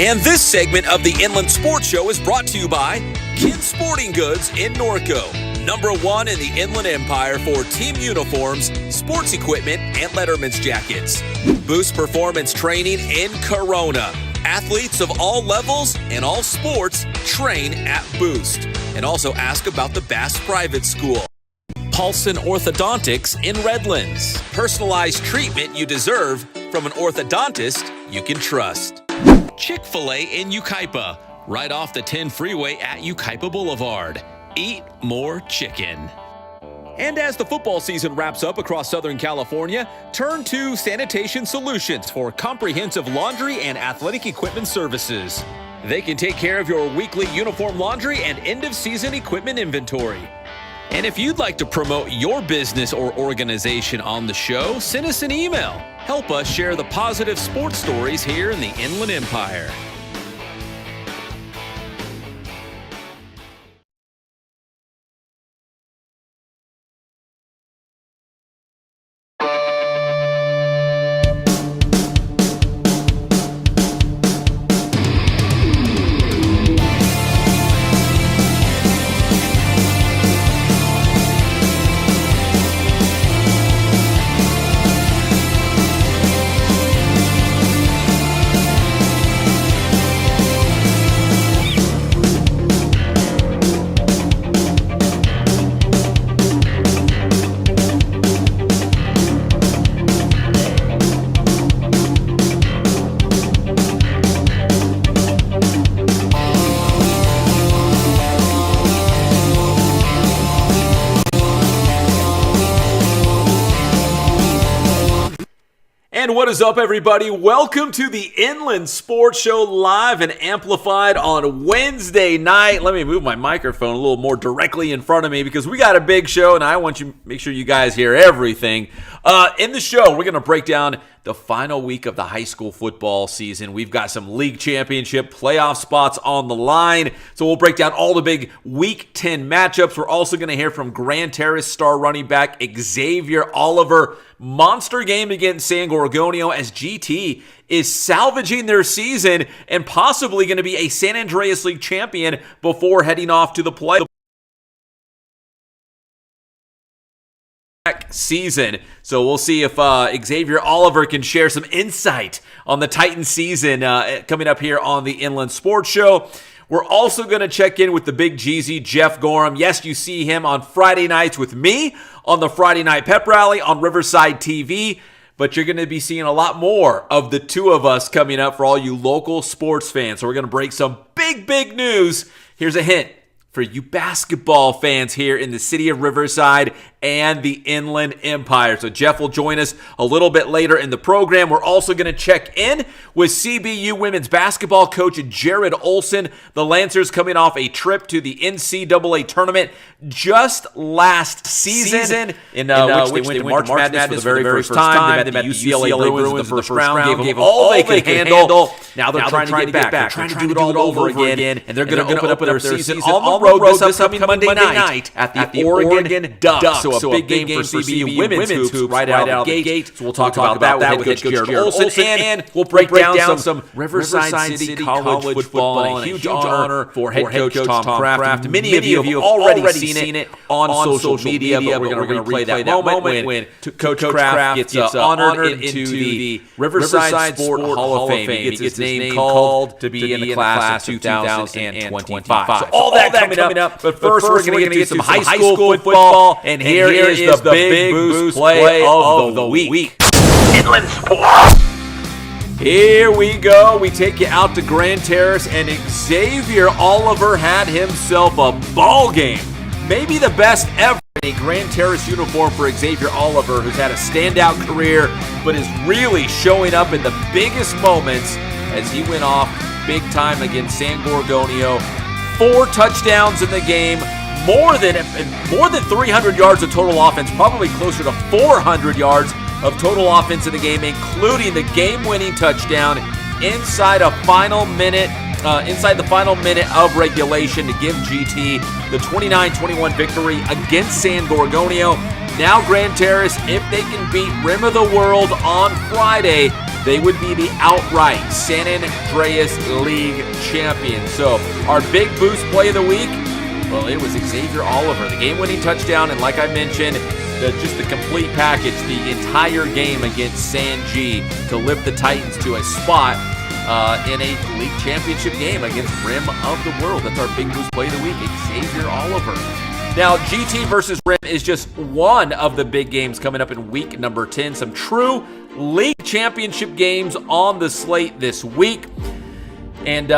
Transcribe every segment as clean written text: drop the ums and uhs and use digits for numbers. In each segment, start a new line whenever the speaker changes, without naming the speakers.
And this segment of the Inland Sports Show is brought to you by Kin Sporting Goods in Norco, #1 in the Inland Empire for team uniforms, sports equipment, and letterman's jackets. Boost Performance Training in Corona. Athletes of all levels and all sports train at Boost. And also ask about the Bass Private School. Paulson Orthodontics in Redlands. Personalized treatment you deserve from an orthodontist you can trust. Chick-fil-A in Yucaipa, right off the 10 freeway at Yucaipa Boulevard. Eat more chicken. And as the football season wraps up across Southern California, turn to Sanitation Solutions for comprehensive laundry and athletic equipment services. They can take care of your weekly uniform laundry and end-of-season equipment inventory. And if you'd like to promote your business or organization on the show, send us an email. Help us share the positive sports stories here in the Inland Empire. And what is up, everybody? Welcome to the Inland Sports Show, live and amplified on Wednesday night. Let me move my microphone a little more directly in front of me because we got a big show, and I want you to make sure you guys hear everything. In the show, we're going to break down the final week of the high school football season. We've got some league championship playoff spots on the line, so we'll break down all the big Week 10 matchups. We're also going to hear from Grand Terrace star running back Exzavior Oliver. Monster game against San Gorgonio as GT is salvaging their season and possibly going to be a San Andreas League champion before heading off to the playoffs season. So we'll see if Xavier Oliver can share some insight on the Titan season coming up here on the Inland Sports Show. We're also going to check in with the big Jeezy, Jeff Gorham. Yes, you see him on Friday nights with me on the Friday Night Pep Rally on Riverside TV, but you're going to be seeing a lot more of the two of us coming up for all you local sports fans. So we're going to break some big news. Here's a hint for you basketball fans here in the city of Riverside and the Inland Empire. So Jeff will join us a little bit later in the program. We're also going to check in with CBU women's basketball coach Jarrod Olson. The Lancers coming off a trip to the NCAA tournament just last season, in which they went to March Madness for the very first time. They met the UCLA Bruins in the first round, gave them all they could handle. Now they're trying to get back. They're trying to do it all over again, and they're going to open up their season on the road this upcoming Monday night at the Oregon Ducks. So a big game for CBU women's hoops right out of the gate. So we'll talk about that with Coach Jarrod Olson, and we'll break down some Riverside City College football, and a huge honor for head coach Tom Kraft. Many of you have already seen it on social media, but we're going to replay that moment when Coach Kraft gets honored into the Riverside Sport Hall of Fame. He gets his name called to be in the class of 2025. So all that coming up. But first, we're going to get some high school football, and here is the big Boost play of the week.
Inland Sports.
Here we go. We take you out to Grand Terrace, and Xavier Oliver had himself a ball game. Maybe the best ever in a Grand Terrace uniform for Xavier Oliver, who's had a standout career, but is really showing up in the biggest moments as he went off big time against San Gorgonio. 4 touchdowns in the game, more than 300 yards of total offense, probably closer to 400 yards of total offense in the game, including the game-winning touchdown inside the final minute of regulation to give GT the 29-21 victory against San Gorgonio. Now Grand Terrace, if they can beat Rim of the World on Friday, they would be the outright San Andreas League champions. So our big boost play of the week, well, it was Xavier Oliver, the game-winning touchdown, and like I mentioned, just the complete package, the entire game against San G to lift the Titans to a spot in a league championship game against Rim of the World. That's our big boost play of the week, Xavier Oliver. Now, GT versus Rim is just one of the big games coming up in week number 10. Some true league championship games on the slate this week. And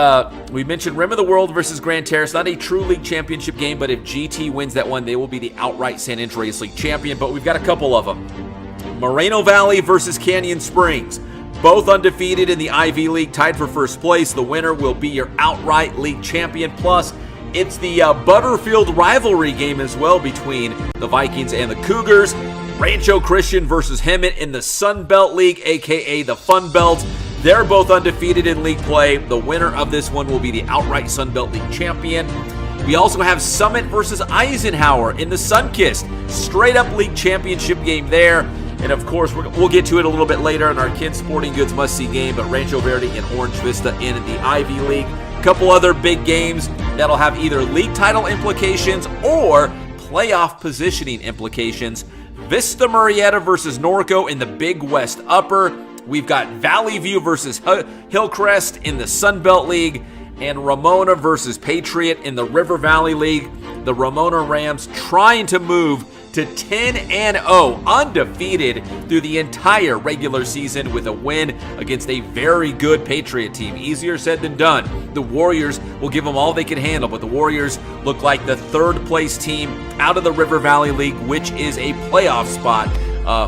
we mentioned Rim of the World versus Grand Terrace. Not a true league championship game, but if GT wins that one, they will be the outright San Andreas League champion. But we've got a couple of them. Moreno Valley versus Canyon Springs. Both undefeated in the Ivy League, tied for first place. The winner will be your outright league champion. Plus, it's the Butterfield rivalry game as well between the Vikings and the Cougars. Rancho Christian versus Hemet in the Sun Belt League, a.k.a. the Fun Belt. They're both undefeated in league play. The winner of this one will be the outright Sun Belt League champion. We also have Summit versus Eisenhower in the Sunkist. Straight up league championship game there. And of course, we'll get to it a little bit later in our Kids Sporting Goods must-see game, but Rancho Verde and Orange Vista in the Ivy League. A couple other big games that'll have either league title implications or playoff positioning implications. Vista Murrieta versus Norco in the Big West Upper. We've got Valley View versus Hillcrest in the Sun Belt League, and Ramona versus Patriot in the River Valley League. The Ramona Rams trying to move to 10-0, undefeated through the entire regular season with a win against a very good Patriot team. Easier said than done. The Warriors will give them all they can handle, but the Warriors look like the third place team out of the River Valley League, which is a playoff spot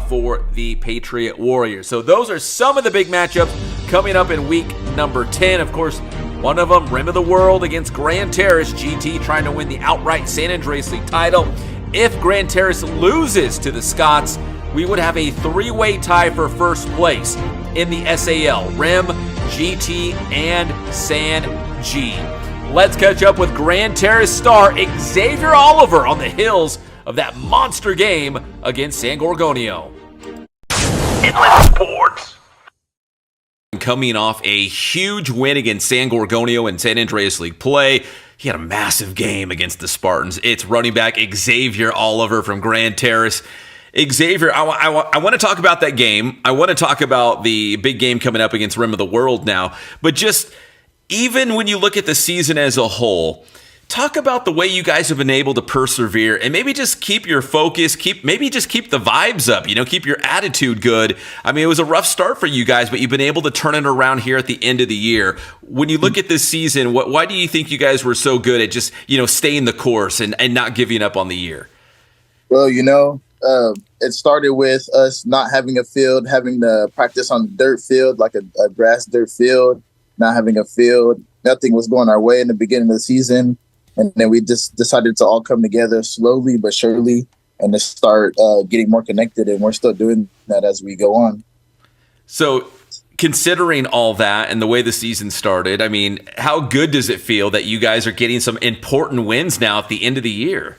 for the Patriot Warriors. So those are some of the big matchups coming up in week number 10. Of course, one of them, Rim of the World against Grand Terrace. GT trying to win the outright San Andreas League title. If Grand Terrace loses to the Scots, we would have a three-way tie for first place in the SAL. Rim, GT, and San G. Let's catch up with Grand Terrace star Exzavior Oliver on the heels of that monster game against San Gorgonio.
Inland Sports.
Coming off a huge win against San Gorgonio in San Andreas League play. He had a massive game against the Spartans. It's running back Exzavior Oliver from Grand Terrace. Exzavior, I want to talk about that game. I want to talk about the big game coming up against Rim of the World now. But just even when you look at the season as a whole, talk about the way you guys have been able to persevere and maybe just keep your focus, keep the vibes up, keep your attitude good. I mean, it was a rough start for you guys, but you've been able to turn it around here at the end of the year. When you look at this season, why do you think you guys were so good at just, staying the course and not giving up on the year?
Well, it started with us not having a field, having to practice on the dirt field, like a grass dirt field, not having a field. Nothing was going our way in the beginning of the season. And then we just decided to all come together slowly but surely and to start getting more connected. And we're still doing that as we go on.
So considering all that and the way the season started, I mean, how good does it feel that you guys are getting some important wins now at the end of the year?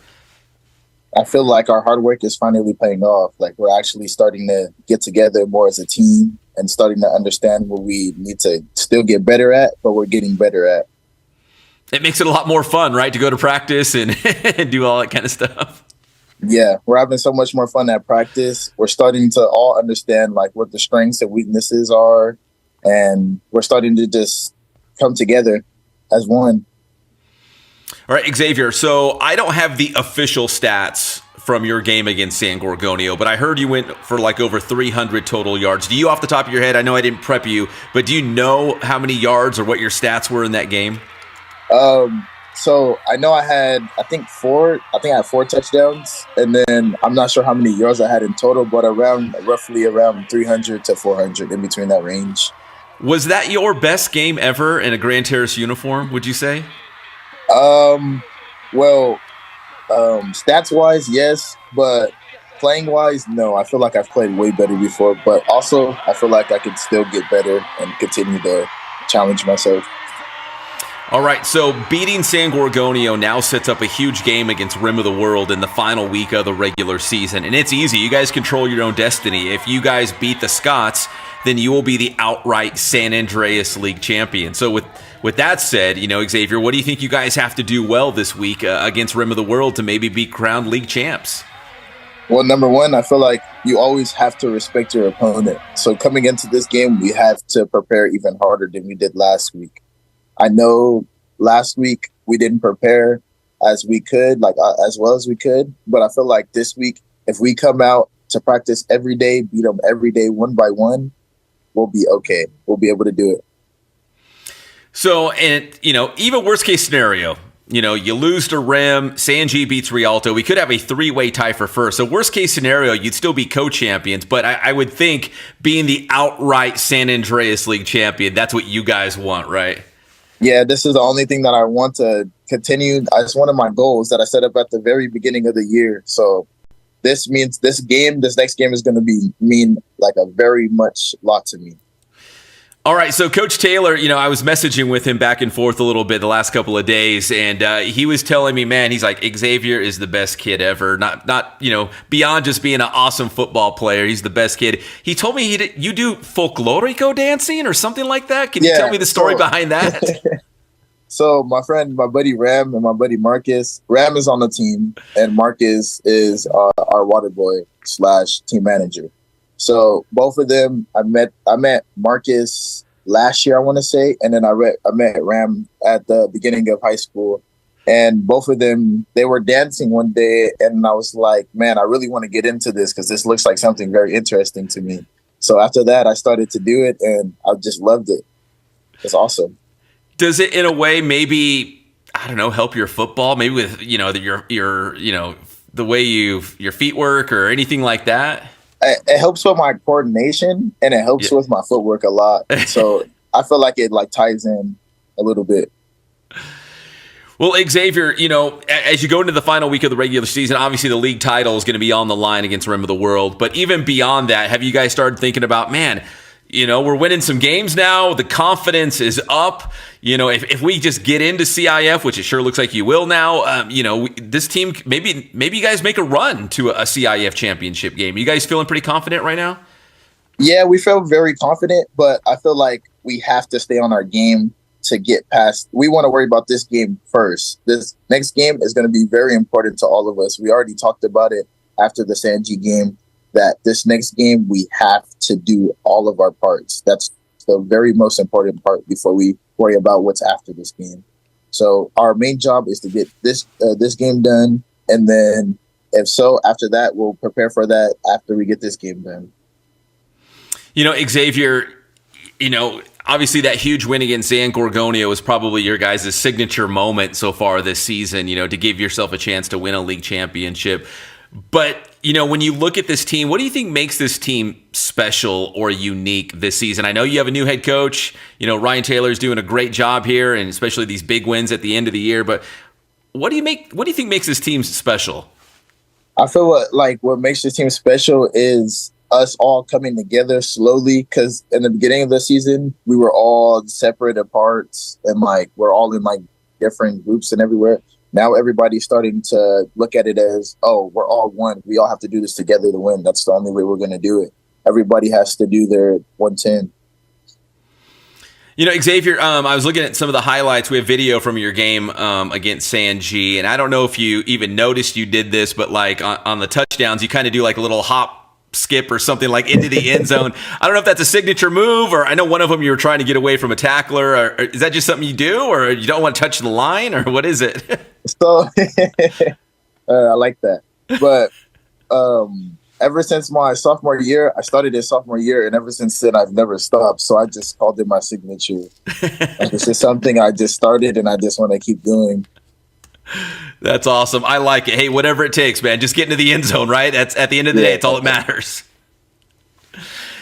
I feel like our hard work is finally paying off. Like we're actually starting to get together more as a team and starting to understand what we need to still get better at, but we're getting better at.
It makes it a lot more fun, right, to go to practice and do all that kind of stuff.
Yeah, we're having so much more fun at practice. We're starting to all understand like what the strengths and weaknesses are, and we're starting to just come together as one.
All right, Xavier, so I don't have the official stats from your game against San Gorgonio, but I heard you went for like over 300 total yards. Do you, off the top of your head, I know I didn't prep you, but do you know how many yards or what your stats were in that game?
So I know I had four touchdowns, and then I'm not sure how many yards I had in total, but roughly around 300 to 400 in between that range.
Was that your best game ever in a Grand Terrace uniform, would you say?
Stats wise, yes, but playing wise, no. I feel like I've played way better before, but also I feel like I could still get better and continue to challenge myself.
All right, so beating San Gorgonio now sets up a huge game against Rim of the World in the final week of the regular season. And it's easy. You guys control your own destiny. If you guys beat the Scots, then you will be the outright San Andreas League champion. So with that said, Xavier, what do you think you guys have to do well this week against Rim of the World to maybe be crowned league champs?
Well, number one, I feel like you always have to respect your opponent. So coming into this game, we have to prepare even harder than we did last week. I know last week we didn't prepare as we could, as well as we could. But I feel like this week, if we come out to practice every day, beat them every day, one by one, we'll be okay. We'll be able to do it.
So, and, even worst case scenario, you lose to Rim, San G beats Rialto. We could have a three-way tie for first. So worst case scenario, you'd still be co-champions. But I would think being the outright San Andreas League champion, that's what you guys want, right?
Yeah, this is the only thing that I want to continue. It's one of my goals that I set up at the very beginning of the year. So this means this next game is going to mean like a very much lot to me.
All right, so Coach Taylor, I was messaging with him back and forth a little bit the last couple of days, and he was telling me, man, he's like, Xavier is the best kid ever. Not beyond just being an awesome football player, he's the best kid. He told me you do folklorico dancing or something like that. Can you tell me the story behind that?
So my buddy Ram, and my buddy Marcus. Ram is on the team, and Marcus is our water boy / team manager. So both of them, I met Marcus last year, I want to say, and then I met Ram at the beginning of high school. And both of them, they were dancing one day, and I was like, man, I really want to get into this because this looks like something very interesting to me. So after that, I started to do it, and I just loved it. It's awesome.
Does it, in a way, maybe, I don't know, help your football? Maybe with, your the way your feet work or anything like that?
It helps with my coordination, and it helps with my footwork a lot. So I feel like it ties in a little bit.
Well, Xavier, as you go into the final week of the regular season, obviously the league title is going to be on the line against Rim of the World. But even beyond that, have you guys started thinking about, man, we're winning some games now. The confidence is up. If we just get into CIF, which it sure looks like you will now, this team, maybe you guys make a run to a CIF championship game. Are you guys feeling pretty confident right now?
Yeah, we feel very confident, but I feel like we have to stay on our game to get past. We want to worry about this game first. This next game is going to be very important to all of us. We already talked about it after the San G game, that this next game, we have to do all of our parts. That's the very most important part before we worry about what's after this game. So our main job is to get this game done. And then if so, after that, we'll prepare for that after we get this game done.
Xavier, obviously that huge win against San Gorgonio was probably your guys' signature moment so far this season, to give yourself a chance to win a league championship. But, when you look at this team, what do you think makes this team special or unique this season? I know you have a new head coach. Ryan Taylor's doing a great job here, and especially these big wins at the end of the year. But what do you think makes this team special?
I feel what makes this team special is us all coming together slowly, because in the beginning of the season, we were all separate apart, and we're all in different groups and everywhere. Now everybody's starting to look at it as, oh, we're all one. We all have to do this together to win. That's the only way we're going to do it. Everybody has to do their 110.
Xavier, I was looking at some of the highlights. We have video from your game against San G, and I don't know if you even noticed you did this, but on the touchdowns, you kind of do a little hop, skip or something into the end zone. I don't know if that's a signature move, or I know one of them you were trying to get away from a tackler, or is that just something you do, or you don't want to touch the line, or what is it?
So I like that. But ever since my sophomore year, I started in sophomore year, and ever since then I've never stopped. So I just called it my signature. This is something I just started, and I just want to keep doing.
That's awesome. I like it. Hey, whatever it takes, man. Just get into the end zone, right? That's at the end of the day. It's all that matters.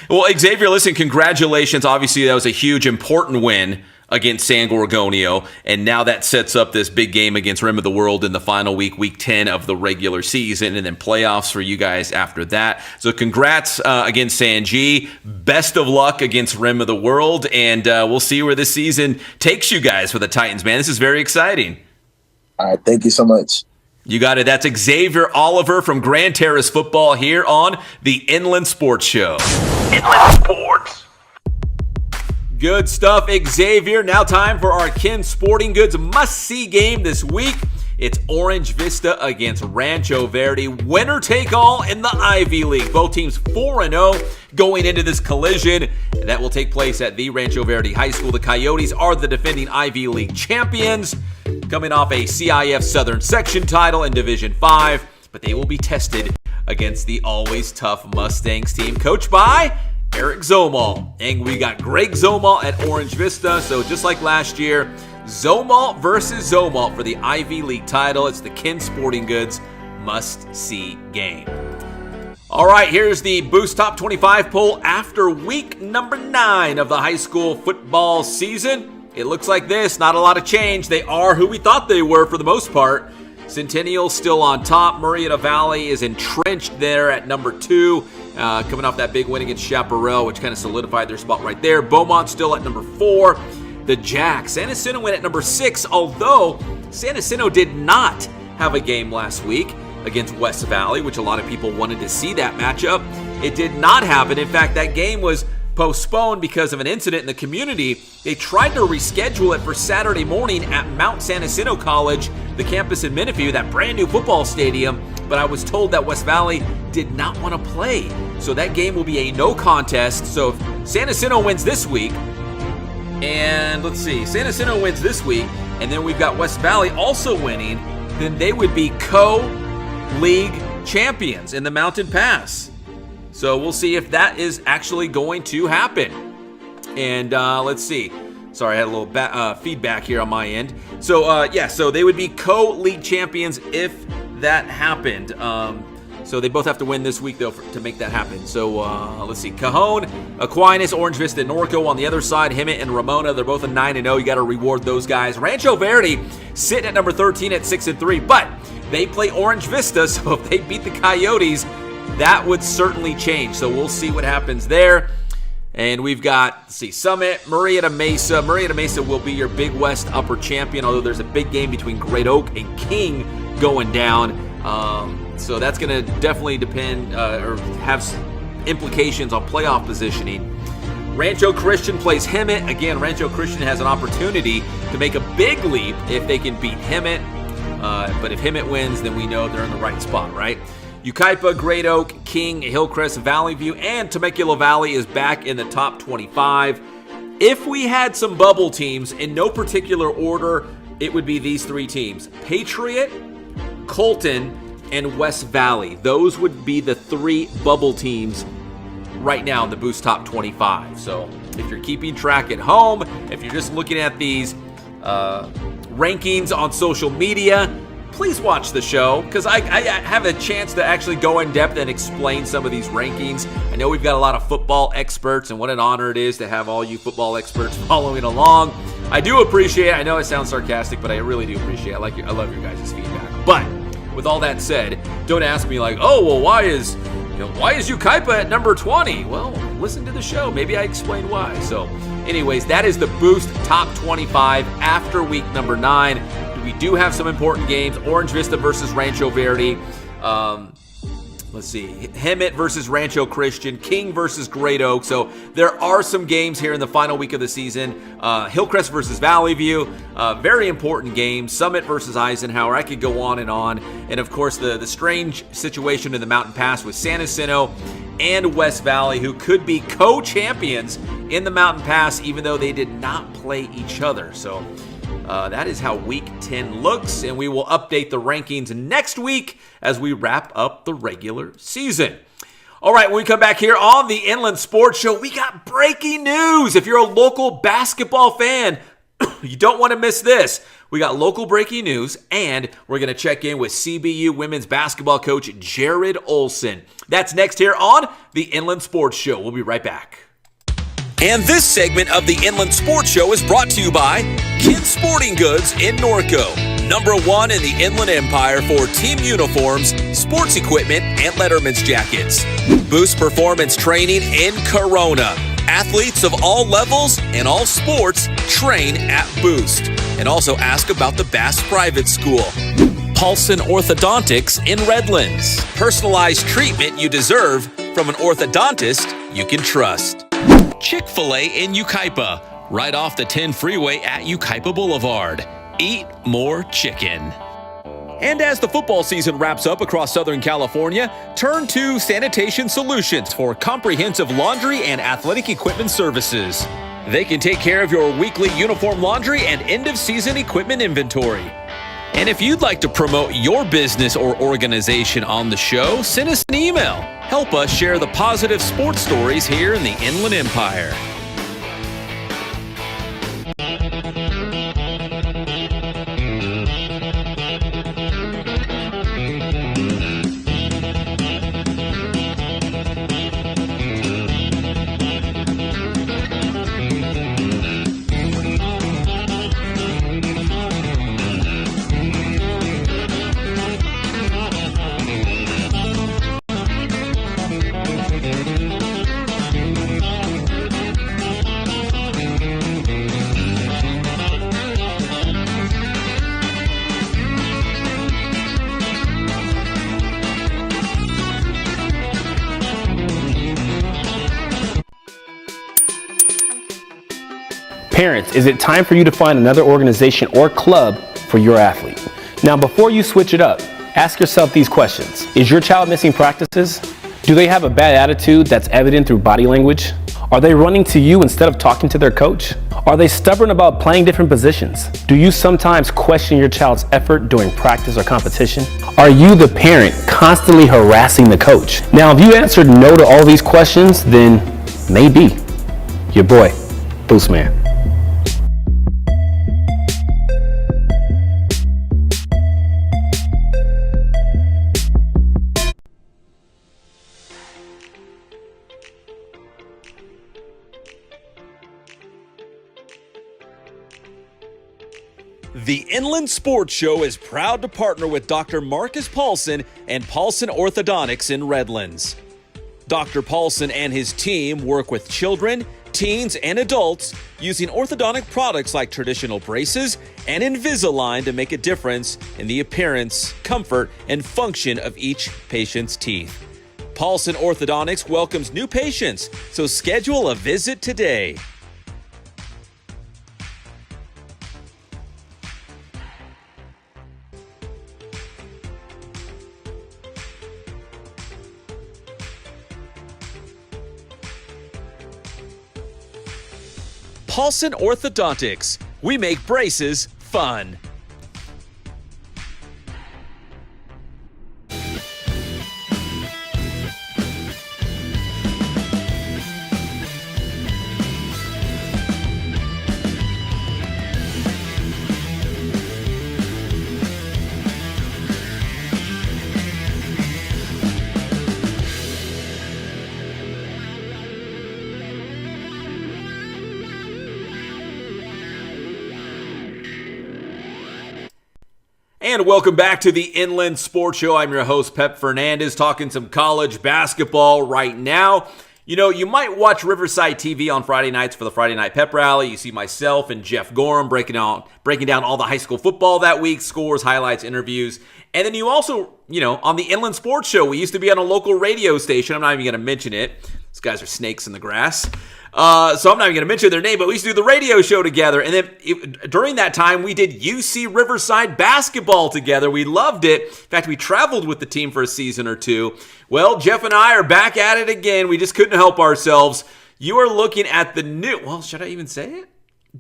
Well, Xavier, listen, congratulations. Obviously, that was a huge, important win against San Gorgonio, and now that sets up this big game against Rim of the World in the final week 10 of the regular season, and then playoffs for you guys after that. So congrats against San G. Best of luck against Rim of the World, and we'll see where this season takes you guys for the Titans, man. This is very exciting.
All right, thank you so much.
You got it. That's Xavier Oliver from Grand Terrace Football here on the Inland Sports Show.
Inland Sports.
Good stuff, Xavier. Now time for our Kin Sporting Goods must-see game this week. It's Orange Vista against Rancho Verde. Winner take all in the Ivy League. Both teams 4-0 going into this collision. That will take place at the Rancho Verde High School. The Coyotes are the defending Ivy League champions, coming off a CIF Southern Section title in Division 5, but they will be tested against the always tough Mustangs team, coached by Eric Zomal. And we got Greg Zomal at Orange Vista, so just like last year, Zomal versus Zomal for the Ivy League title. It's the Kin Sporting Goods must-see game. All right, here's the Boost Top 25 poll after week number 9 of the high school football season. It looks like this, not a lot of change. They are who we thought they were for the most part. Centennial still on top. Murrieta Valley is entrenched there at number 2, coming off that big win against Chaparral, which kind of solidified their spot right there. Beaumont still at number 4. The Jacks. San Jacinto went at number 6, although San Jacinto did not have a game last week against West Valley, which a lot of people wanted to see that matchup. It did not happen. In fact, that game was postponed because of an incident in the community. They tried to reschedule it for Saturday morning at Mount San Jacinto College, the campus in Menifee, that brand new football stadium, but I was told that West Valley did not want to play. So that game will be a no contest. So if San Jacinto wins this week, and let's see, San Jacinto wins this week, and then we've got West Valley also winning, then they would be co-league champions in the Mountain Pass. So we'll see if that is actually going to happen. And let's see. Sorry, I had a little feedback here on my end. So, so they would be co-league champions if that happened. So they both have to win this week, though, to make that happen. So let's see. Cajon, Aquinas, Orange Vista, and Norco on the other side. Hemet and Ramona, they're both a 9-0. You got to reward those guys. Rancho Verde sitting at number 13 at 6-3. But they play Orange Vista, so if they beat the Coyotes, that would certainly change. So we'll see what happens there. And we've got, let's see, Summit, Murrieta Mesa. Murrieta Mesa will be your Big West upper champion, although there's a big game between Great Oak and King going down. So that's going to definitely depend or have implications on playoff positioning. Rancho Christian plays Hemet. Again, Rancho Christian has an opportunity to make a big leap if they can beat Hemet. But if Hemet wins, then we know they're in the right spot, right? Yucaipa, Great Oak, King, Hillcrest, Valley View, and Temecula Valley is back in the top 25. If we had some bubble teams, in no particular order, it would be these 3 teams. Patriot, Colton, and West Valley. Those would be the 3 bubble teams right now in the Boost Top 25. So if you're keeping track at home, if you're just looking at these rankings on social media, please watch the show, because I have a chance to actually go in depth and explain some of these rankings. I know we've got a lot of football experts, and what an honor it is to have all you football experts following along. I do appreciate it. I know it sounds sarcastic, but I really do appreciate it. I love your guys' feedback. But with all that said, don't ask me like, oh, well, why is Yucaipa at number 20? Well, listen to the show. Maybe I explain why. So anyways, that is the Boost Top 25 after week number 9. We do have some important games. Orange Vista versus Rancho Verde. Let's see. Hemet versus Rancho Christian. King versus Great Oak. So there are some games here in the final week of the season. Hillcrest versus Valley View. Very important game. Summit versus Eisenhower. I could go on. And of course, the strange situation in the Mountain Pass with San Jacinto and West Valley, who could be co-champions in the Mountain Pass, even though they did not play each other. So that is how Week 10 looks, and we will update the rankings next week as we wrap up the regular season. All right, when we come back here on the Inland Sports Show, we got breaking news. If you're a local basketball fan, you don't want to miss this. We got local breaking news, and we're going to check in with CBU women's basketball coach Jarrod Olson. That's next here on the Inland Sports Show. We'll be right back. And this segment of the Inland Sports Show is brought to you by Kin Sporting Goods in Norco, #1 in the Inland Empire for team uniforms, sports equipment, and Letterman's jackets. Boost Performance Training in Corona. Athletes of all levels and all sports train at Boost. And also ask about the Bass Private School. Paulson Orthodontics in Redlands. Personalized treatment you deserve from an orthodontist you can trust. Chick-fil-A in Yucaipa, right off the 10 freeway at Yucaipa Boulevard. Eat more chicken. And as the football season wraps up across Southern California, turn to Sanitation Solutions for comprehensive laundry and athletic equipment services. They can take care of your weekly uniform laundry and end-of-season equipment inventory. And if you'd like to promote your business or organization on the show, send us an email. Help us share the positive sports stories here in the Inland Empire.
Parents, is it time for you to find another organization or club for your athlete? Now, before you switch it up, ask yourself these questions. Is your child missing practices? Do they have a bad attitude that's evident through body language? Are they running to you instead of talking to their coach? Are they stubborn about playing different positions? Do you sometimes question your child's effort during practice or competition? Are you, the parent, constantly harassing the coach? Now, if you answered no to all these questions, then maybe your boy, Boost Man.
The Inland Sports Show is proud to partner with Dr. Marcus Paulson and Paulson Orthodontics in Redlands. Dr. Paulson and his team work with children, teens, and adults using orthodontic products like traditional braces and Invisalign to make a difference in the appearance, comfort, and function of each patient's teeth. Paulson Orthodontics welcomes new patients, so schedule a visit today. Paulson Orthodontics. We make braces fun. And welcome back to the Inland Sports Show. I'm your host, Pep Fernandez, talking some college basketball right now. You know, you might watch Riverside TV on Friday nights for the Friday Night Pep Rally. You see myself and Jeff Gorham breaking down all the high school football that week, scores, highlights, interviews. And then you also, on the Inland Sports Show, we used to be on a local radio station. I'm not even going to mention it. These guys are snakes in the grass. So I'm not even going to mention their name, but we used to do the radio show together. And then during that time, we did UC Riverside basketball together. We loved it. In fact, we traveled with the team for a season or two. Well, Jeff and I are back at it again. We just couldn't help ourselves. You are looking at the new, well, should I even say it?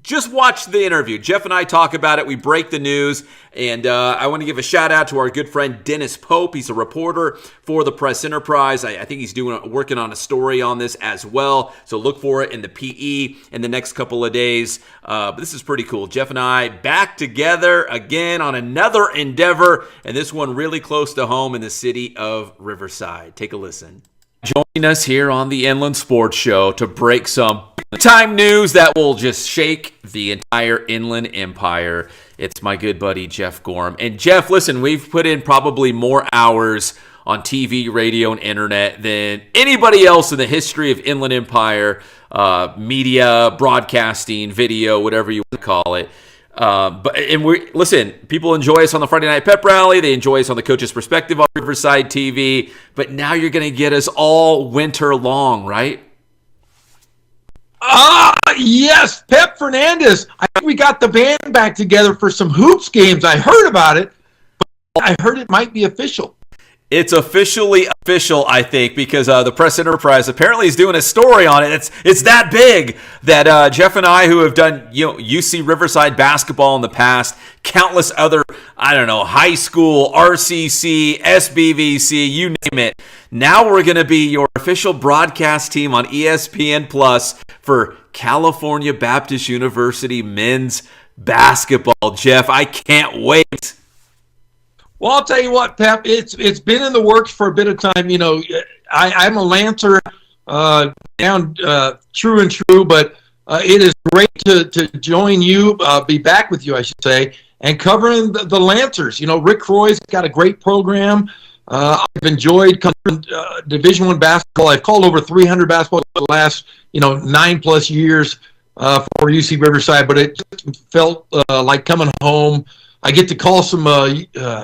Just watch the interview. Jeff and I talk about it. We break the news. And I want to give a shout out to our good friend Dennis Pope. He's a reporter for the Press Enterprise. I think he's working on a story on this as well. So look for it in the PE in the next couple of days. But this is pretty cool. Jeff and I back together again on another endeavor. And this one really close to home in the city of Riverside. Take a listen. Joining us here on the Inland Sports Show to break some Time news that will just shake the entire Inland Empire. It's my good buddy Jeff Gorham. And Jeff, listen, we've put in probably more hours on TV, radio, and internet than anybody else in the history of Inland Empire, media, broadcasting, video, whatever you want to call it. Listen, people enjoy us on the Friday Night Pep Rally. They enjoy us on the Coach's Perspective on Riverside TV. But now you're going to get us all winter long, right?
Yes, Pep Fernandez. I think we got the band back together for some hoops games. I heard about it, but I heard it might be official.
It's officially official, I think, because the Press Enterprise apparently is doing a story on it. It's that big that Jeff and I, who have done UC Riverside basketball in the past, countless other, high school, RCC, SBVC, you name it. Now we're going to be your official broadcast team on ESPN Plus for California Baptist University men's basketball. Jeff, I can't wait.
Well, I'll tell you what, Pep, it's been in the works for a bit of time. I'm a Lancer down true and true, but it is great to join you, be back with you, I should say, and covering the Lancers. Rick Roy's got a great program. I've enjoyed covering Division I basketball. I've called over 300 basketball for the last 9+ years for UC Riverside, but it just felt like coming home. I get to call some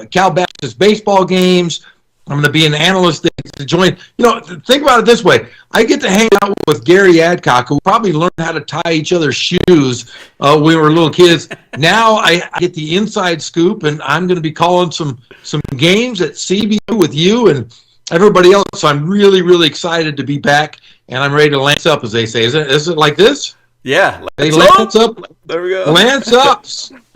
Cal Baptist baseball games. I'm going to be an analyst to join. Think about it this way. I get to hang out with Gary Adcock, who probably learned how to tie each other's shoes when we were little kids. Now I get the inside scoop, and I'm going to be calling some games at CBU with you and everybody else. So I'm really, really excited to be back, and I'm ready to lance up, as they say. Is it like this?
Yeah.
Lance up.
There we go.
Lance up.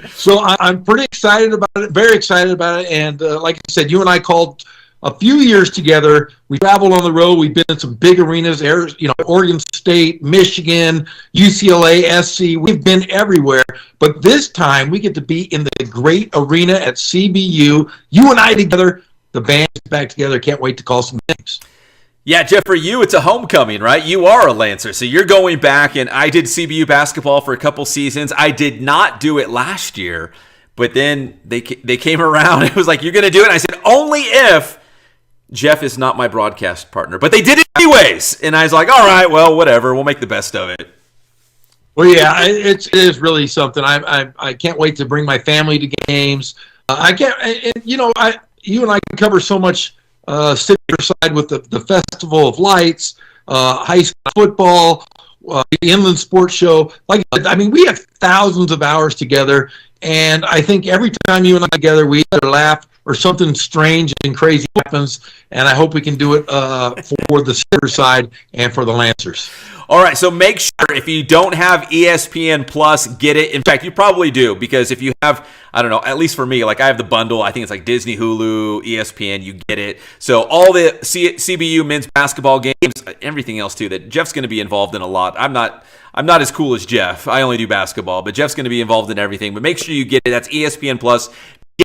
So I'm pretty excited about it, very excited about it. And like I said, you and I called a few years together. We traveled on the road. We've been in some big arenas, Oregon State, Michigan, UCLA, SC. We've been everywhere. But this time we get to be in the great arena at CBU. You and I together, the band's back together. Can't wait to call some games.
Yeah, Jeff, for you, it's a homecoming, right? You are a Lancer, so you're going back, and I did CBU basketball for a couple seasons. I did not do it last year, but then they came around. It was like, you're going to do it? And I said, only if Jeff is not my broadcast partner. But they did it anyways, and I was like, all right, well, whatever. We'll make the best of it.
Well, yeah, it is really something. I can't wait to bring my family to games. You and I can cover so much city side with the Festival of Lights, high school football, the Inland Sports Show. We have thousands of hours together, and I think every time you and I together, we either laugh or something strange and crazy happens, and I hope we can do it for the city side and for the Lancers.
All right, so make sure if you don't have ESPN Plus, get it. In fact, you probably do, because if you have, at least for me, like I have the bundle. I think it's like Disney, Hulu, ESPN, you get it. So all the CBU men's basketball games, everything else too, that Jeff's going to be involved in a lot. I'm not as cool as Jeff. I only do basketball, but Jeff's going to be involved in everything. But make sure you get it. That's ESPN Plus.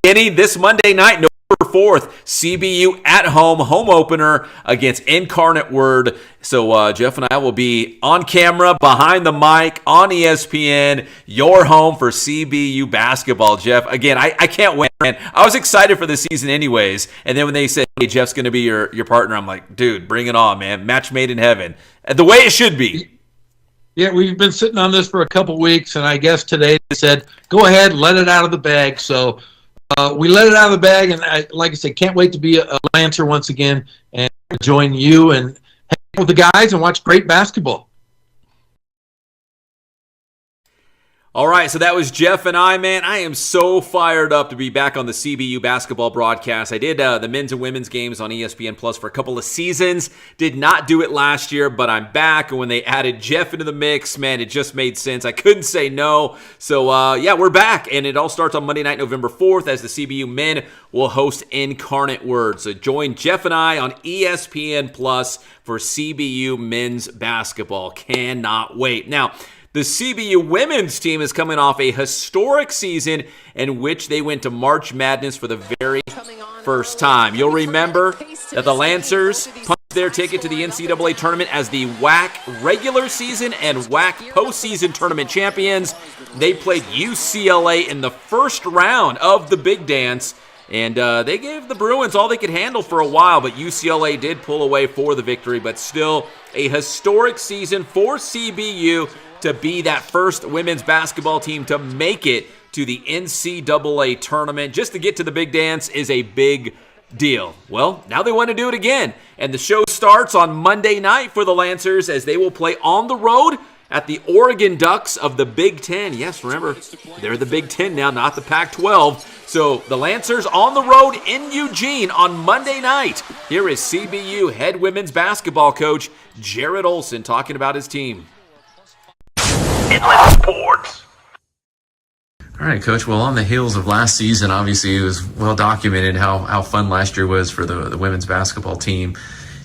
Beginning this Monday night, November 4th, CBU at home opener against Incarnate Word. So Jeff and I will be on camera, behind the mic, on ESPN, your home for CBU basketball, Jeff. Again, I can't wait, man. I was excited for the season anyways, and then when they said, hey, Jeff's going to be your partner, I'm like, dude, bring it on, man. Match made in heaven. The way it should be.
Yeah, we've been sitting on this for a couple weeks, and I guess today they said, go ahead, let it out of the bag. So we let it out of the bag, and like I said, can't wait to be a Lancer once again and join you and hang out with the guys and watch great basketball.
All right, so that was Jeff and I, man. I am so fired up to be back on the CBU basketball broadcast. I did the men's and women's games on ESPN Plus for a couple of seasons. Did not do it last year, but I'm back. And when they added Jeff into the mix, man, it just made sense. I couldn't say no. So, yeah, we're back. And it all starts on Monday night, November 4th, as the CBU men will host Incarnate Word. So join Jeff and I on ESPN Plus for CBU men's basketball. Cannot wait. Now, the CBU women's team is coming off a historic season in which they went to March Madness for the very first time. You'll remember that the Lancers punched their ticket to the NCAA tournament as the WAC regular season and WAC postseason tournament champions. They played UCLA in the first round of the Big Dance, and they gave the Bruins all they could handle for a while, but UCLA did pull away for the victory. But still a historic season for CBU to be that first women's basketball team to make it to the NCAA tournament. Just to get to the Big Dance is a big deal. Well, now they want to do it again, and the show starts on Monday night for the Lancers as they will play on the road at the Oregon Ducks of the Big Ten. Yes, remember, they're the Big Ten now, not the Pac-12. So the Lancers on the road in Eugene on Monday night. Here is CBU head women's basketball coach Jarrod Olson talking about his team.
Inland Sports.
All right, Coach. Well, on the heels of last season, obviously it was well documented how fun last year was for the women's basketball team.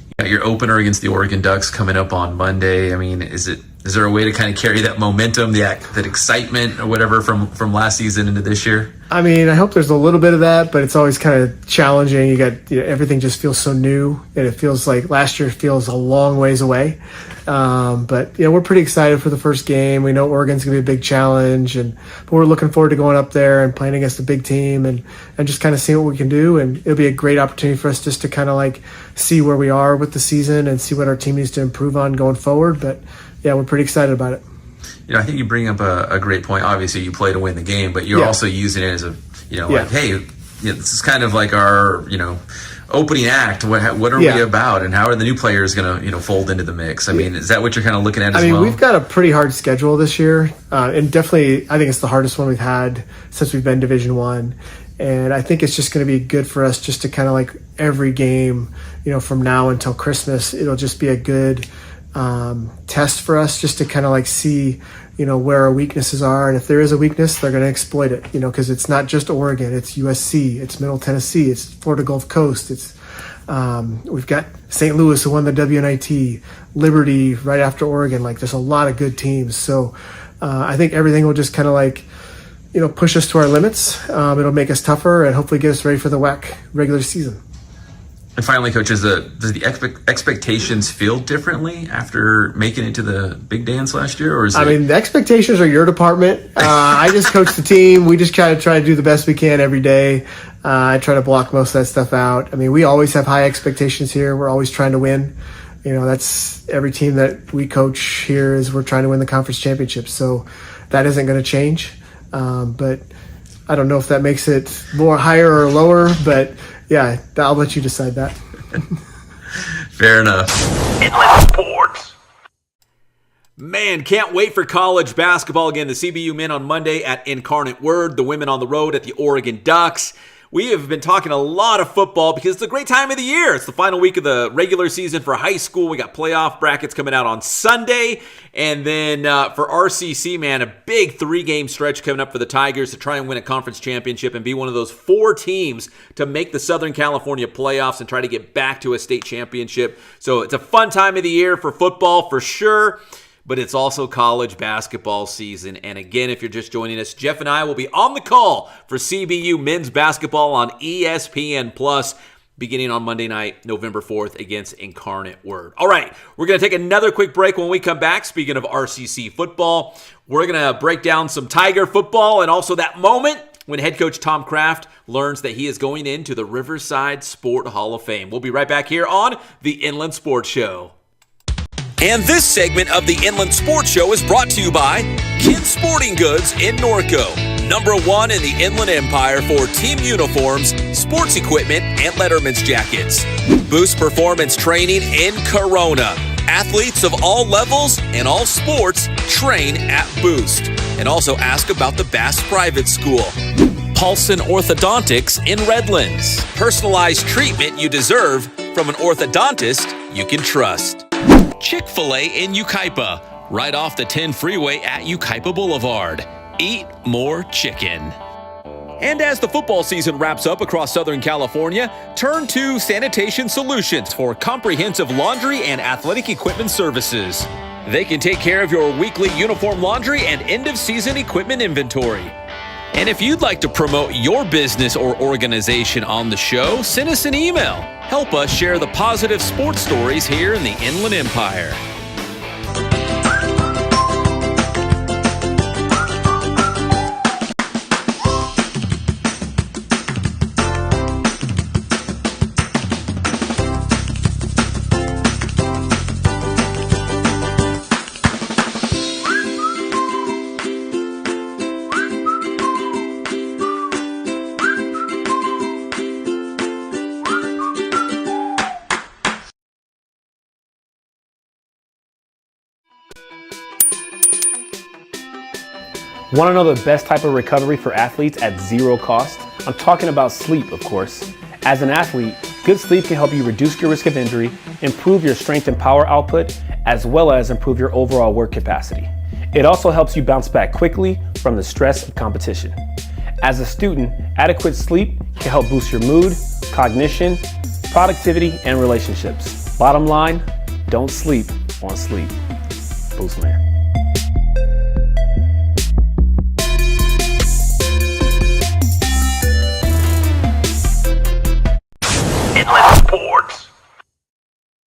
You got your opener against the Oregon Ducks coming up on Monday. I mean, is there a way to kind of carry that momentum, that excitement or whatever from last season into this year?
I mean, I hope there's a little bit of that, but it's always kind of challenging. Everything just feels so new, and it feels like last year feels a long ways away. But we're pretty excited for the first game. We know Oregon's going to be a big challenge, but we're looking forward to going up there and playing against a big team and just kind of seeing what we can do. And it'll be a great opportunity for us just to kind of like see where we are with the season and see what our team needs to improve on going forward. But yeah, we're pretty excited about it.
I think you bring up a great point. Obviously, you play to win the game, but you're also using it as a, like, hey, this is kind of like our, opening act. What are we about, and how are the new players going to, fold into the mix? I mean, is that what you're kind of looking at as well?
We've got a pretty hard schedule this year, and definitely, I think it's the hardest one we've had since we've been Division I. And I think it's just going to be good for us just to kind of like every game, from now until Christmas, it'll just be a good test for us just to kind of like see, where our weaknesses are. And if there is a weakness, they're going to exploit it, because it's not just Oregon, it's USC, it's Middle Tennessee, it's Florida Gulf Coast. It's, we've got St. Louis who won the WNIT, Liberty right after Oregon. Like there's a lot of good teams. So, I think everything will just kind of like, push us to our limits. It'll make us tougher and hopefully get us ready for the WAC regular season.
And finally, Coach, does the expectations feel differently after making it to the Big Dance last year? Or
the expectations are your department. I just coach the team. We just try to do the best we can every day. I try to block most of that stuff out. We always have high expectations here. We're always trying to win. That's every team that we coach here is we're trying to win the conference championship. So that isn't going to change. But I don't know if that makes it more higher or lower, but yeah, I'll let you decide that.
Fair enough.
Inland Sports.
Man, can't wait for college basketball again. The CBU men on Monday at Incarnate Word, the women on the road at the Oregon Ducks. We have been talking a lot of football because it's a great time of the year. It's the final week of the regular season for high school. We got playoff brackets coming out on Sunday. And then for RCC, man, a big 3-game stretch coming up for the Tigers to try and win a conference championship and be one of those 4 teams to make the Southern California playoffs and try to get back to a state championship. So it's a fun time of the year for football for sure. But it's also college basketball season. And again, if you're just joining us, Jeff and I will be on the call for CBU men's basketball on ESPN+, beginning on Monday night, November 4th, against Incarnate Word. All right, we're going to take another quick break. When we come back, speaking of RCC football, we're going to break down some Tiger football and also that moment when head coach Tom Kraft learns that he is going into the Riverside Sport Hall of Fame. We'll be right back here on the Inland Sports Show. And this segment of the Inland Sports Show is brought to you by Kin Sporting Goods in Norco, #1 in the Inland Empire for team uniforms, sports equipment, and Letterman's jackets. Boost Performance Training in Corona. Athletes of all levels and all sports train at Boost. And also ask about the Bass Private School. Paulson Orthodontics in Redlands. Personalized treatment you deserve from an orthodontist you can trust. Chick-fil-A in Yucaipa, right off the 10 freeway at Yucaipa Boulevard. Eat more chicken. And as the football season wraps up across Southern California, turn to Sanitation Solutions for comprehensive laundry and athletic equipment services. They can take care of your weekly uniform laundry and end-of-season equipment inventory.
And if you'd like to promote your business or organization on the show, send us an email. Help us share the positive sports stories here in the Inland Empire.
Want to know the best type of recovery for athletes at zero cost? I'm talking about sleep, of course. As an athlete, good sleep can help you reduce your risk of injury, improve your strength and power output, as well as improve your overall work capacity. It also helps you bounce back quickly from the stress of competition. As a student, adequate sleep can help boost your mood, cognition, productivity, and relationships. Bottom line, don't sleep on sleep. Boost man.
Sports.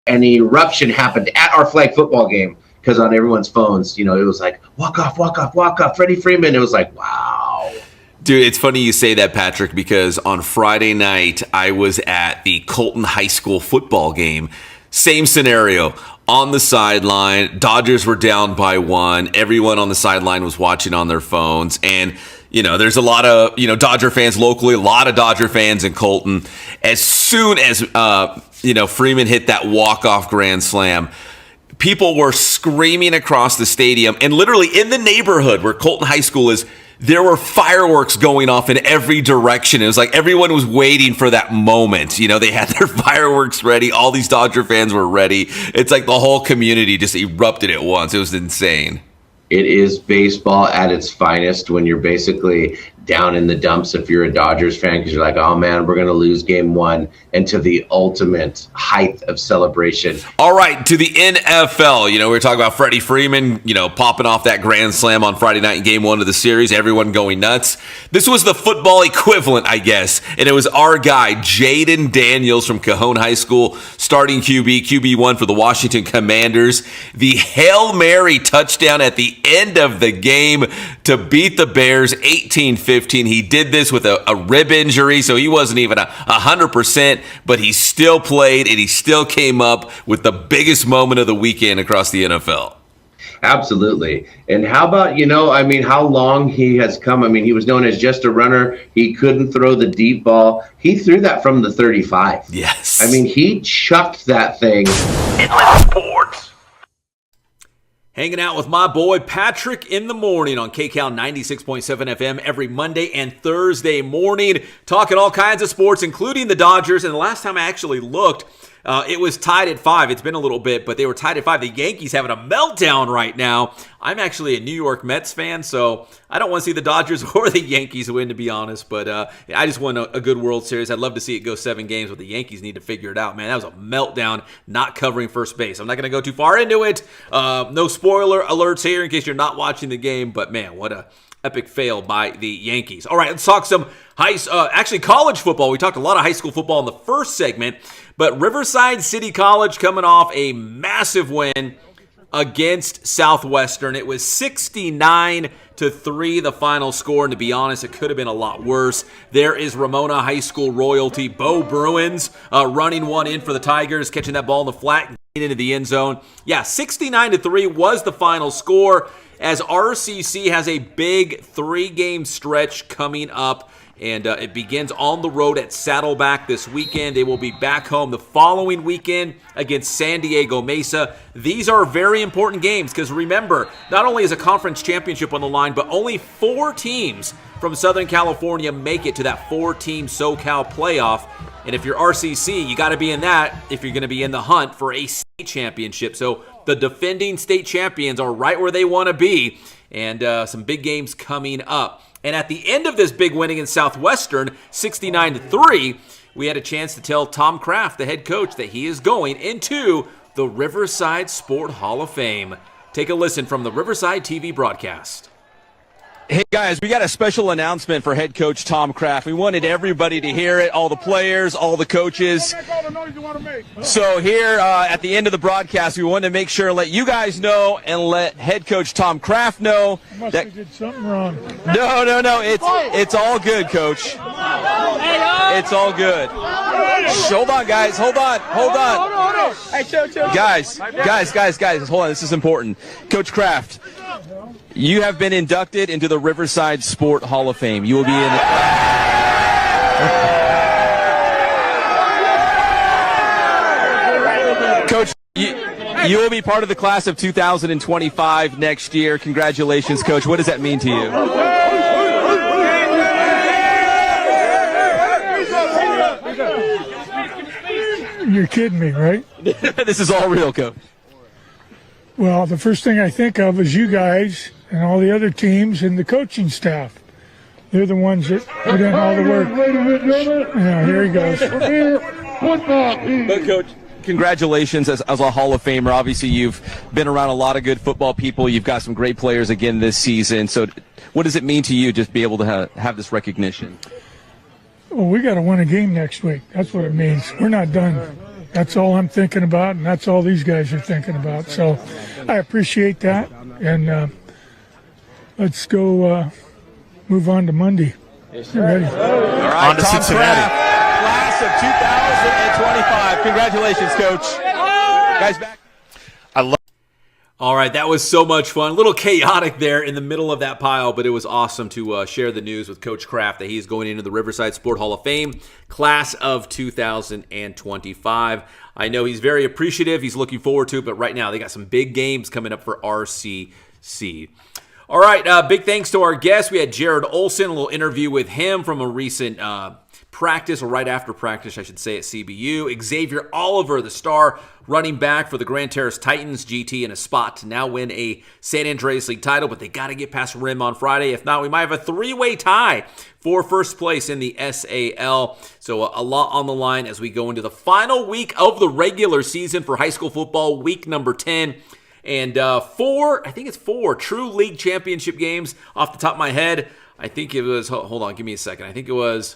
An eruption happened at our flag football game because on everyone's phones, it was like, walk off, Freddie Freeman. It was like, wow.
Dude, it's funny you say that, Patrick, because on Friday night, I was at the Colton High School football game. Same scenario. On the sideline, Dodgers were down by 1. Everyone on the sideline was watching on their phones. And, there's a lot of, Dodger fans locally, a lot of Dodger fans in Colton. As soon as, Freeman hit that walk-off grand slam, people were screaming across the stadium. And literally in the neighborhood where Colton High School is, there were fireworks going off in every direction. It was like everyone was waiting for that moment. They had their fireworks ready. All these Dodger fans were ready. It's like the whole community just erupted at once. It was insane.
It is baseball at its finest when you're basically down in the dumps if you're a Dodgers fan because you're like, oh man, we're going to lose game 1, and to the ultimate height of celebration.
All right, to the NFL. We were talking about Freddie Freeman, popping off that grand slam on Friday night in game 1 of the series, everyone going nuts. This was the football equivalent, I guess, and it was our guy, Jaden Daniels from Cajon High School, starting QB1 for the Washington Commanders. The Hail Mary touchdown at the end of the game to beat the Bears 18-15. He did this with a rib injury, so he wasn't even 100%, but he still played, and he still came up with the biggest moment of the weekend across the NFL.
Absolutely. And how about, how long he has come. He was known as just a runner. He couldn't throw the deep ball. He threw that from the 35.
Yes.
He chucked that thing.
Sports.
Hanging out with my boy Patrick in the morning on KCAL 96.7 FM every Monday and Thursday morning, talking all kinds of sports, including the Dodgers. And the last time I actually looked, it was tied at 5. It's been a little bit, but they were tied at 5. The Yankees having a meltdown right now. I'm actually a New York Mets fan, so I don't want to see the Dodgers or the Yankees win, to be honest. But I just want a good World Series. I'd love to see it go 7 games, but the Yankees need to figure it out. Man, that was a meltdown, not covering first base. I'm not going to go too far into it. No spoiler alerts here in case you're not watching the game. But, man, what a epic fail by the Yankees. All right, let's talk some college football. We talked a lot of high school football in the first segment, but Riverside City College coming off a massive win against Southwestern. It was 69-3, the final score, and to be honest, it could have been a lot worse. There is Ramona High School royalty, Bo Bruins, running one in for the Tigers, catching that ball in the flat and getting into the end zone. Yeah, 69-3 was the final score, as RCC has a big 3-game stretch coming up. And it begins on the road at Saddleback this weekend. They will be back home the following weekend against San Diego Mesa. These are very important games because remember, not only is a conference championship on the line, but only 4 teams from Southern California make it to that 4-team SoCal playoff. And if you're RCC, you got to be in that if you're going to be in the hunt for a state championship. So the defending state champions are right where they want to be. And some big games coming up. And at the end of this big win against Southwestern, 69-3, we had a chance to tell Tom Kraft, the head coach, that he is going into the Riverside Sport Hall of Fame. Take a listen from the Riverside TV broadcast.
Hey guys, we got a special announcement for head coach Tom Kraft. We wanted everybody to hear it, all the players, all the coaches. So here at the end of the broadcast, we wanted to make sure let you guys know and let head coach Tom Kraft know that
did something wrong.
No, it's all good, coach. It's all good. Hold on, guys. Hold on.
Hey, chill.
Guys, hold on. This is important. Coach Kraft, you have been inducted into the Riverside Sport Hall of Fame. You will be in. Coach, you will be part of the class of 2025 next year. Congratulations, Coach. What does that mean to you?
You're kidding me, right?
This is all real, Coach.
Well, the first thing I think of is you guys and all the other teams and the coaching staff. They're the ones that put in all the work. Yeah, here he goes.
But, Coach, congratulations as a Hall of Famer. Obviously, you've been around a lot of good football people. You've got some great players again this season. So what does it mean to you just be able to have this recognition?
Well, we got to win a game next week. That's what it means. We're not done. That's all I'm thinking about, and that's all these guys are thinking about. So I appreciate that, and let's go move on to Monday. You ready?
All right, on to Tom Cincinnati. Kraft, class of 2025. Congratulations, Coach. Guys, back.
All right, that was so much fun. A little chaotic there in the middle of that pile, but it was awesome to share the news with Coach Kraft that he's going into the Riverside Sport Hall of Fame, class of 2025. I know he's very appreciative. He's looking forward to it, but right now they got some big games coming up for RCC. All right, big thanks to our guest. We had Jarrod Olson, a little interview with him from a recent practice, or right after practice, I should say, at CBU. Xavier Oliver, the star running back for the Grand Terrace Titans, GT, in a spot to now win a San Andreas League title, but they got to get past the rim on Friday. If not, we might have a three-way tie for first place in the SAL. So a lot on the line as we go into the final week of the regular season for high school football, week number 10. And four true league championship games off the top of my head. I think it was, hold on, give me a second. I think it was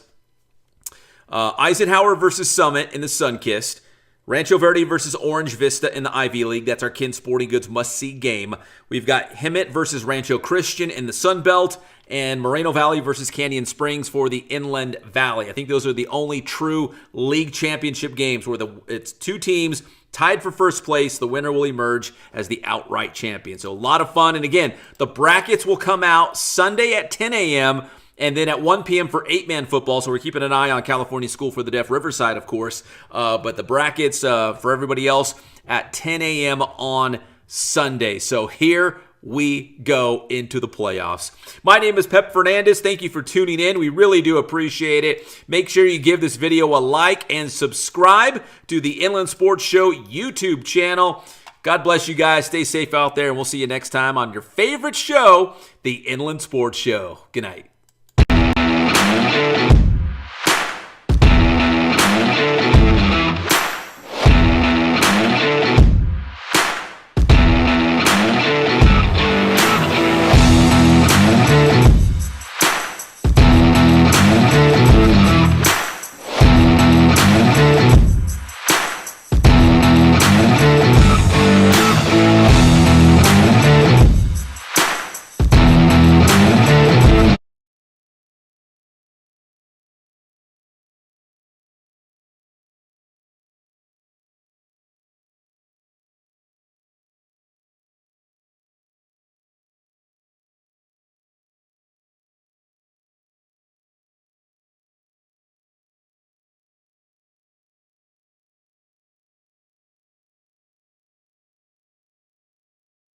Eisenhower versus Summit in the Sunkist. Rancho Verde versus Orange Vista in the Ivy League. That's our Kin Sporting Goods must-see game. We've got Hemet versus Rancho Christian in the Sun Belt, and Moreno Valley versus Canyon Springs for the Inland Valley. I think those are the only true league championship games where it's two teams tied for first place. The winner will emerge as the outright champion. So a lot of fun. And again, the brackets will come out Sunday at 10 a.m., and then at 1 p.m. for 8-man football. So we're keeping an eye on California School for the Deaf Riverside, of course. But the brackets for everybody else at 10 a.m. on Sunday. So here we go into the playoffs. My name is Pep Fernandez. Thank you for tuning in. We really do appreciate it. Make sure you give this video a like and subscribe to the Inland Sports Show YouTube channel. God bless you guys. Stay safe out there, and we'll see you next time on your favorite show, the Inland Sports Show. Good night.